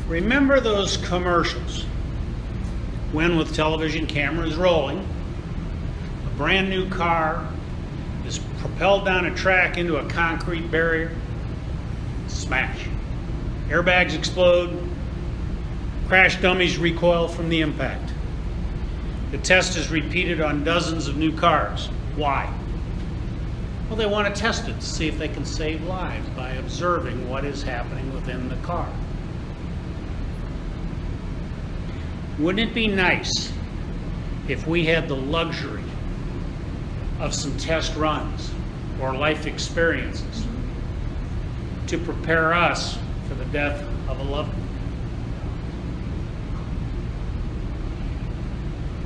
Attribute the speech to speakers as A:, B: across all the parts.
A: Remember those commercials when, with television cameras rolling, a brand new car is propelled down a track into a concrete barrier, smash. Airbags explode, crash dummies recoil from the impact. The test is repeated on dozens of new cars. Why? Well, they want to test it to see if they can save lives by observing what is happening within the car. Wouldn't it be nice if we had the luxury of some test runs or life experiences to prepare us for the death of a loved one?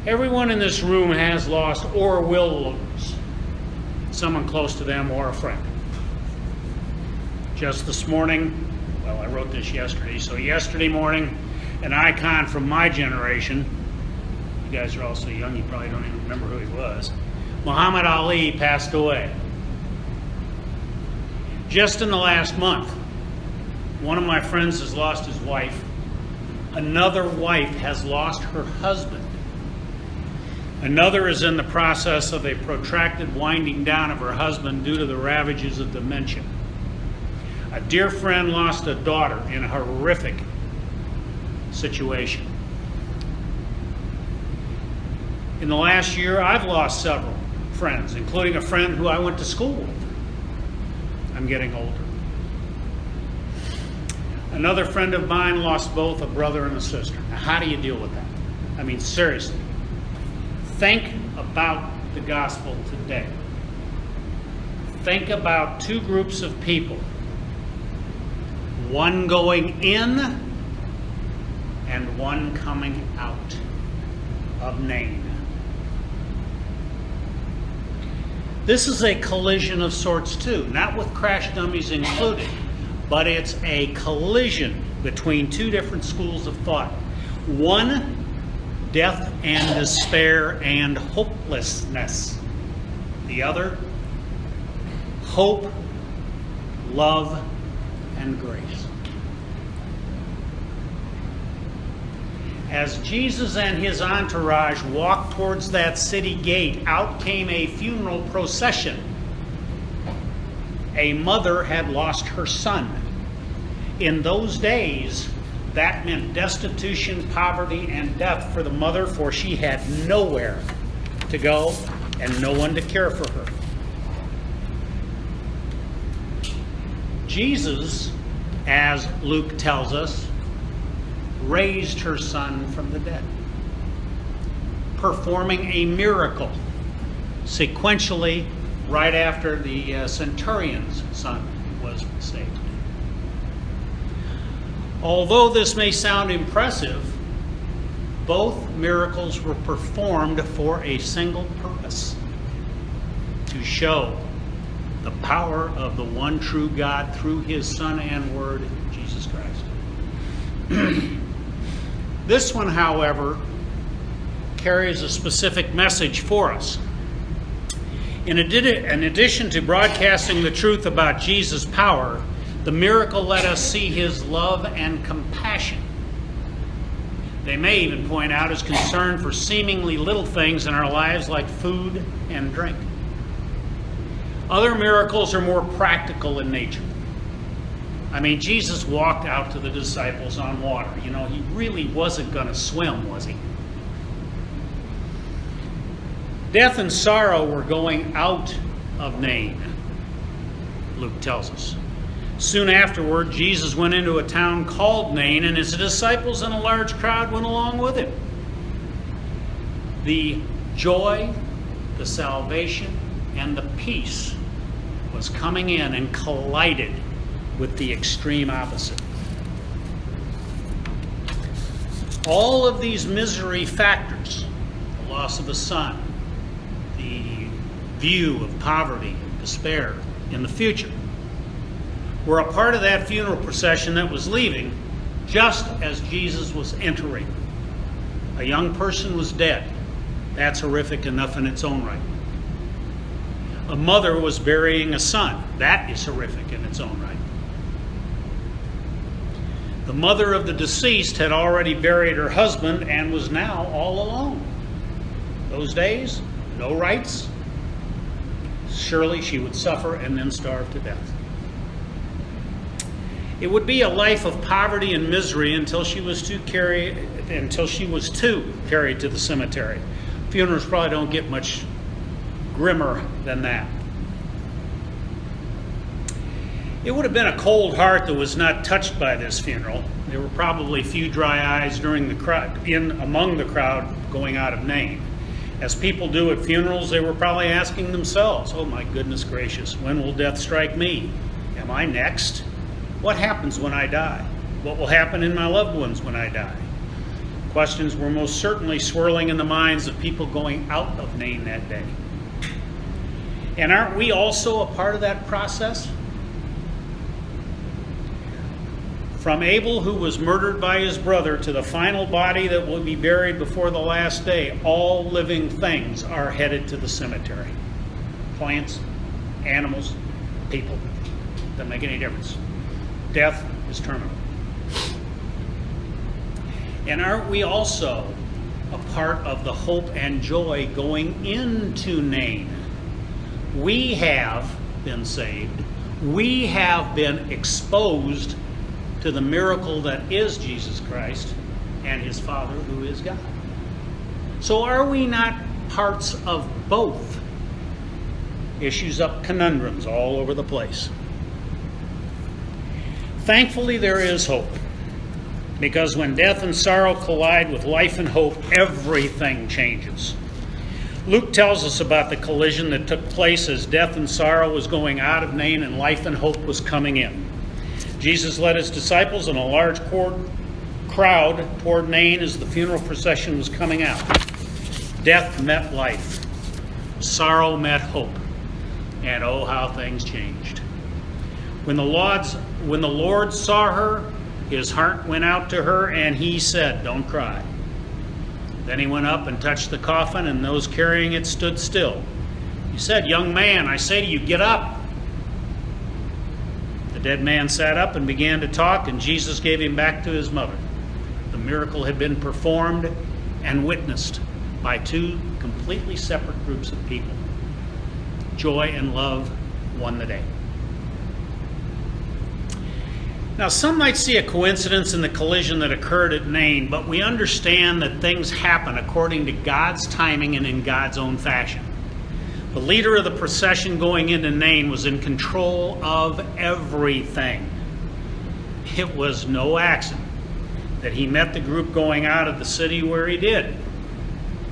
A: Everyone in this room has lost or will lose someone close to them or a friend. Just this morning, well, I wrote this yesterday, so yesterday morning, an icon from my generation, you guys are all so young you probably don't even remember who he was, Muhammad Ali passed away. Just in the last month, one of my friends has lost his wife. Another wife has lost her husband. Another is in the process of a protracted winding down of her husband due to the ravages of dementia. A dear friend lost a daughter in a horrific situation. In the last year, I've lost several friends, including a friend who I went to school with. I'm getting older. Another friend of mine lost both a brother and a sister. Now, how do you deal with that? I mean, seriously. Think about the gospel today. Think about two groups of people. One going in and one coming out of Nain. This is a collision of sorts too, not with crash dummies included, but it's a collision between two different schools of thought. One, death and despair and hopelessness. The other, hope, love, and grace. As Jesus and his entourage walked towards that city gate, out came a funeral procession. A mother had lost her son. In those days, that meant destitution, poverty, and death for the mother, for she had nowhere to go and no one to care for her. Jesus, as Luke tells us, raised her son from the dead, performing a miracle sequentially right after the centurion's son was saved. Although this may sound impressive, both miracles were performed for a single purpose: to show the power of the one true God through his Son and Word, Jesus Christ. This one, however, carries a specific message for us. In addition to broadcasting the truth about Jesus' power, the miracle let us see his love and compassion. They may even point out his concern for seemingly little things in our lives like food and drink. Other miracles are more practical in nature. I mean, Jesus walked out to the disciples on water. You know, he really wasn't going to swim, was he? Death and sorrow were going out of Nain, Luke tells us. Soon afterward, Jesus went into a town called Nain, and his disciples and a large crowd went along with him. The joy, the salvation, and the peace was coming in and collided with the extreme opposite. All of these misery factors, the loss of a son, the view of poverty and despair in the future, were a part of that funeral procession that was leaving just as Jesus was entering. A young person was dead. That's horrific enough in its own right. A mother was burying a son. That is horrific in its own right. The mother of the deceased had already buried her husband and was now all alone. Those days, no rights. Surely she would suffer and then starve to death. It would be a life of poverty and misery until she was too carried to the cemetery. Funerals probably don't get much grimmer than that. It would have been a cold heart that was not touched by this funeral. There were probably few dry eyes among the crowd going out of Nain. As people do at funerals, they were probably asking themselves, "Oh my goodness gracious, when will death strike me? Am I next? What happens when I die? What will happen in my loved ones when I die?" Questions were most certainly swirling in the minds of people going out of Nain that day. And aren't we also a part of that process? From Abel, who was murdered by his brother, to the final body that will be buried before the last day, all living things are headed to the cemetery. Plants, animals, people. Doesn't make any difference. Death is terminal. And aren't we also a part of the hope and joy going into Nain? We have been saved. We have been exposed to the miracle that is Jesus Christ and his Father, who is God. So are we not parts of both? Issues up conundrums all over the place. Thankfully, there is hope, because when death and sorrow collide with life and hope, everything changes. Luke tells us about the collision that took place as death and sorrow was going out of Nain and life and hope was coming in. Jesus led his disciples and a large crowd toward Nain as the funeral procession was coming out. Death met life. Sorrow met hope. And oh, how things changed. When the Lord saw her, his heart went out to her, and he said, "Don't cry." Then he went up and touched the coffin, and those carrying it stood still. He said, "Young man, I say to you, get up." The dead man sat up and began to talk, and Jesus gave him back to his mother. The miracle had been performed and witnessed by two completely separate groups of people. Joy and love won the day. Now, some might see a coincidence in the collision that occurred at Nain, but we understand that things happen according to God's timing and in God's own fashion. The leader of the procession going into Nain was in control of everything. It was no accident that he met the group going out of the city where he did.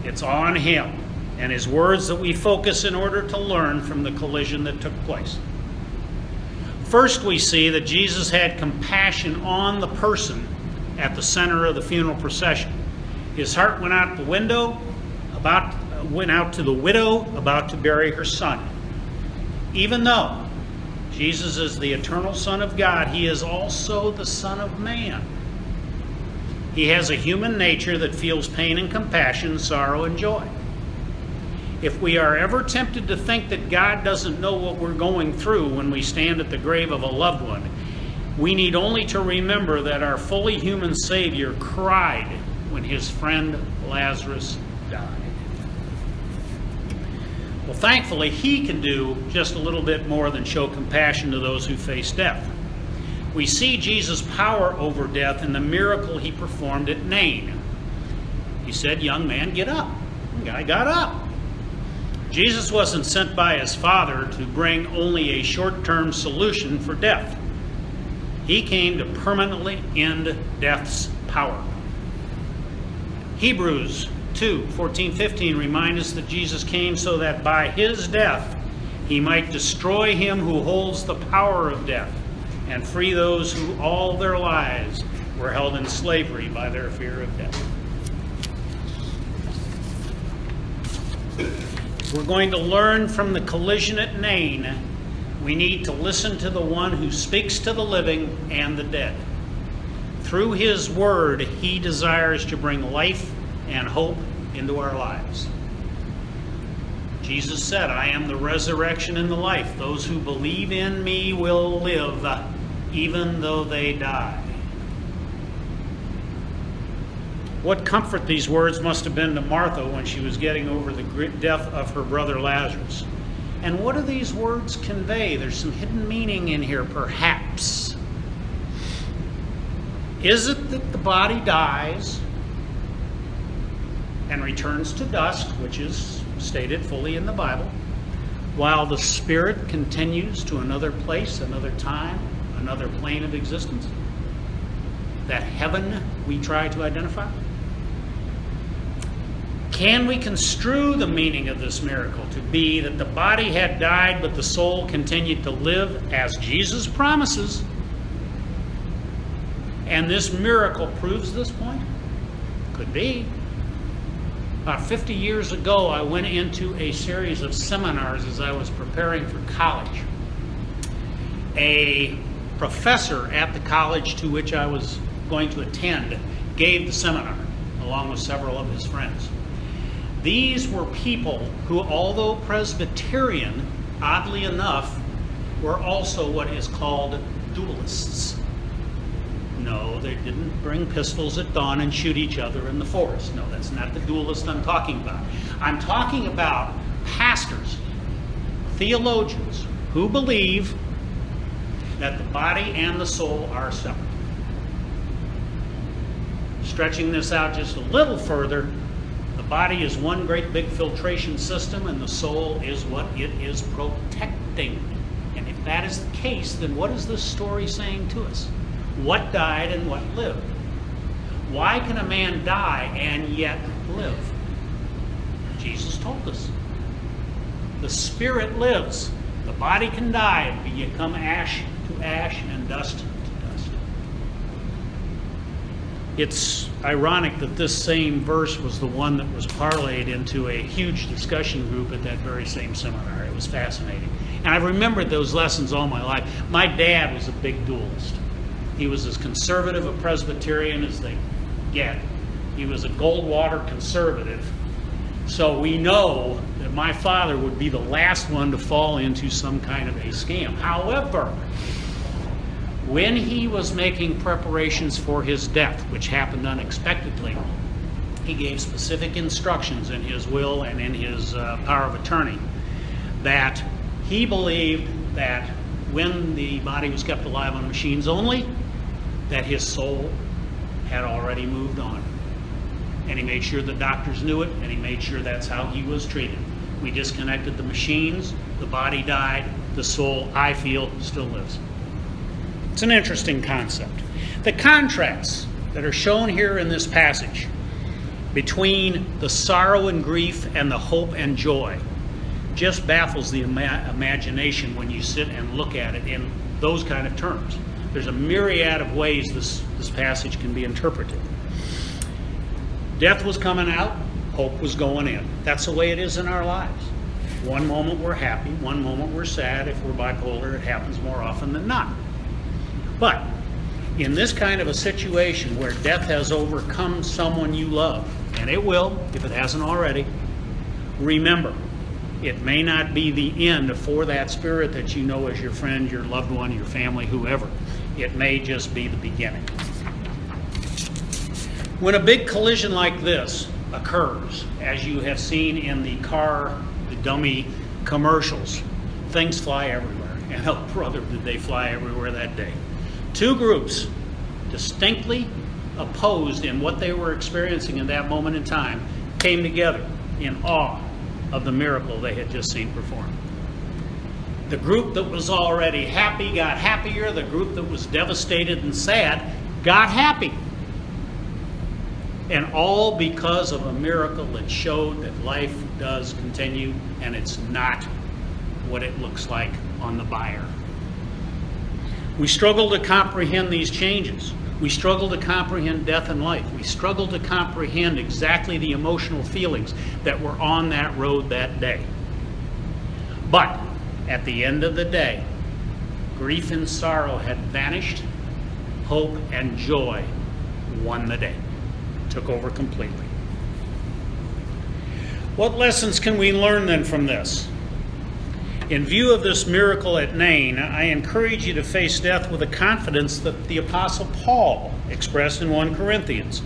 A: It's on him and his words that we focus in order to learn from the collision that took place. First, we see that Jesus had compassion on the person at the center of the funeral procession. His heart went out to the widow about to bury her son. Even though Jesus is the eternal Son of God, he is also the Son of Man. He has a human nature that feels pain and compassion, sorrow and joy. If we are ever tempted to think that God doesn't know what we're going through when we stand at the grave of a loved one, we need only to remember that our fully human Savior cried when his friend Lazarus died. Well, thankfully, he can do just a little bit more than show compassion to those who face death. We see Jesus' power over death in the miracle he performed at Nain. He said, "Young man, get up." The guy got up. Jesus wasn't sent by his Father to bring only a short-term solution for death. He came to permanently end death's power. Hebrews 2:14-15 remind us that Jesus came so that by his death he might destroy him who holds the power of death and free those who all their lives were held in slavery by their fear of death. If we're going to learn from the collision at Nain, we need to listen to the one who speaks to the living and the dead. Through his word, he desires to bring life and hope into our lives. Jesus said, "I am the resurrection and the life. Those who believe in me will live, even though they die." What comfort these words must have been to Martha when she was getting over the death of her brother Lazarus. And what do these words convey? There's some hidden meaning in here, perhaps. Is it that the body dies and returns to dust, which is stated fully in the Bible, while the spirit continues to another place, another time, another plane of existence? That heaven we try to identify? Can we construe the meaning of this miracle to be that the body had died but the soul continued to live as Jesus promises? And this miracle proves this point? Could be. About 50 years ago, I went into a series of seminars as I was preparing for college. A professor at the college to which I was going to attend gave the seminar, along with several of his friends. These were people who, although Presbyterian, oddly enough, were also what is called dualists. No, they didn't bring pistols at dawn and shoot each other in the forest. No, that's not the dualist I'm talking about. I'm talking about pastors, theologians, who believe that the body and the soul are separate. Stretching this out just a little further, the body is one great big filtration system, and the soul is what it is protecting. And if that is the case, then what is this story saying to us? What died and what lived? Why can a man die and yet live? Jesus told us. The spirit lives. The body can die and become ash to ash and dust to dust. It's ironic that this same verse was the one that was parlayed into a huge discussion group at that very same seminar. It was fascinating. And I've remembered those lessons all my life. My dad was a big dualist. He was as conservative a Presbyterian as they get. He was a Goldwater conservative. So we know that my father would be the last one to fall into some kind of a scam. However, when he was making preparations for his death, which happened unexpectedly, he gave specific instructions in his will and in his power of attorney that he believed that when the body was kept alive on machines only, that his soul had already moved on. And he made sure the doctors knew it, and he made sure that's how he was treated. We disconnected the machines, the body died, the soul, I feel, still lives. It's an interesting concept. The contrasts that are shown here in this passage between the sorrow and grief and the hope and joy just baffles the imagination when you sit and look at it in those kind of terms. There's a myriad of ways this passage can be interpreted. Death was coming out, hope was going in. That's the way it is in our lives. One moment we're happy, one moment we're sad. If we're bipolar, it happens more often than not. But in this kind of a situation where death has overcome someone you love, and it will, if it hasn't already, remember, it may not be the end for that spirit that you know as your friend, your loved one, your family, whoever. It may just be the beginning. When a big collision like this occurs, as you have seen in the dummy commercials, things fly everywhere. And oh brother, did they fly everywhere that day. Two groups, distinctly opposed in what they were experiencing in that moment in time, came together in awe of the miracle they had just seen performed. The group that was already happy got happier. The group that was devastated and sad got happy. And all because of a miracle that showed that life does continue and it's not what it looks like on the buyer. We struggle to comprehend these changes. We struggle to comprehend death and life. We struggle to comprehend exactly the emotional feelings that were on that road that day. But at the end of the day, grief and sorrow had vanished. Hope and joy won the day. Took over completely. What lessons can we learn then from this? In view of this miracle at Nain, I encourage you to face death with the confidence that the Apostle Paul expressed in 1 Corinthians.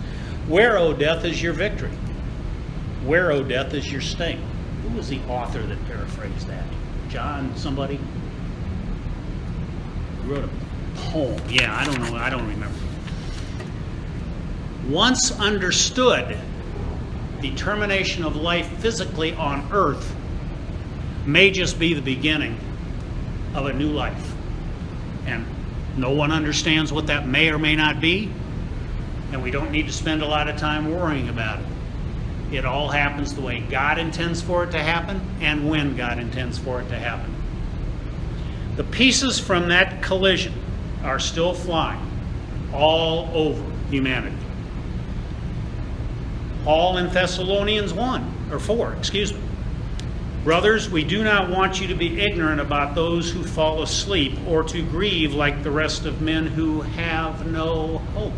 A: Where, O death, is your victory? Where, O death, is your sting? Who was the author that paraphrased that? John somebody? He wrote a poem. Yeah, I don't know. I don't remember. Once understood, the termination of life physically on earth may just be the beginning of a new life. And no one understands what that may or may not be, and we don't need to spend a lot of time worrying about it. It all happens the way God intends for it to happen and when God intends for it to happen. The pieces from that collision are still flying all over humanity. Paul in Thessalonians 4, Brothers, we do not want you to be ignorant about those who fall asleep or to grieve like the rest of men who have no hope.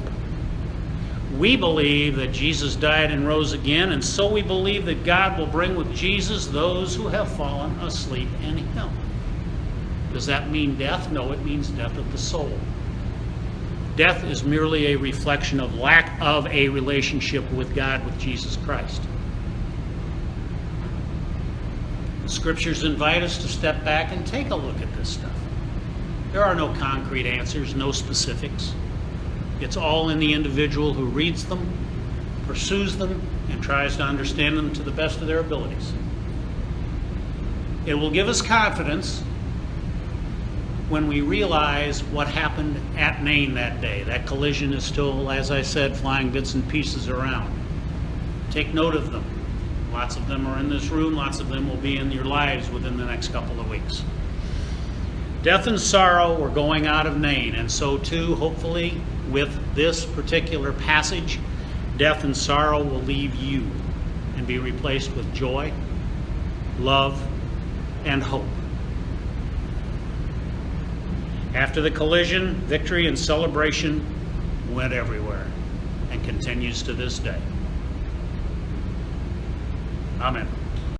A: We believe that Jesus died and rose again, and so we believe that God will bring with Jesus those who have fallen asleep in him. Does that mean death? No, it means death of the soul. Death is merely a reflection of lack of a relationship with God, with Jesus Christ. The scriptures invite us to step back and take a look at this stuff. There are no concrete answers, no specifics. It's all in the individual who reads them, pursues them, and tries to understand them to the best of their abilities. It will give us confidence when we realize what happened at Nain that day. That collision is still, as I said, flying bits and pieces around. Take note of them. Lots of them are in this room. Lots of them will be in your lives within the next couple of weeks. Death and sorrow were going out of Nain, and so too, hopefully, with this particular passage, death and sorrow will leave you and be replaced with joy, love, and hope. After the collision, victory and celebration went everywhere and continues to this day. Amen.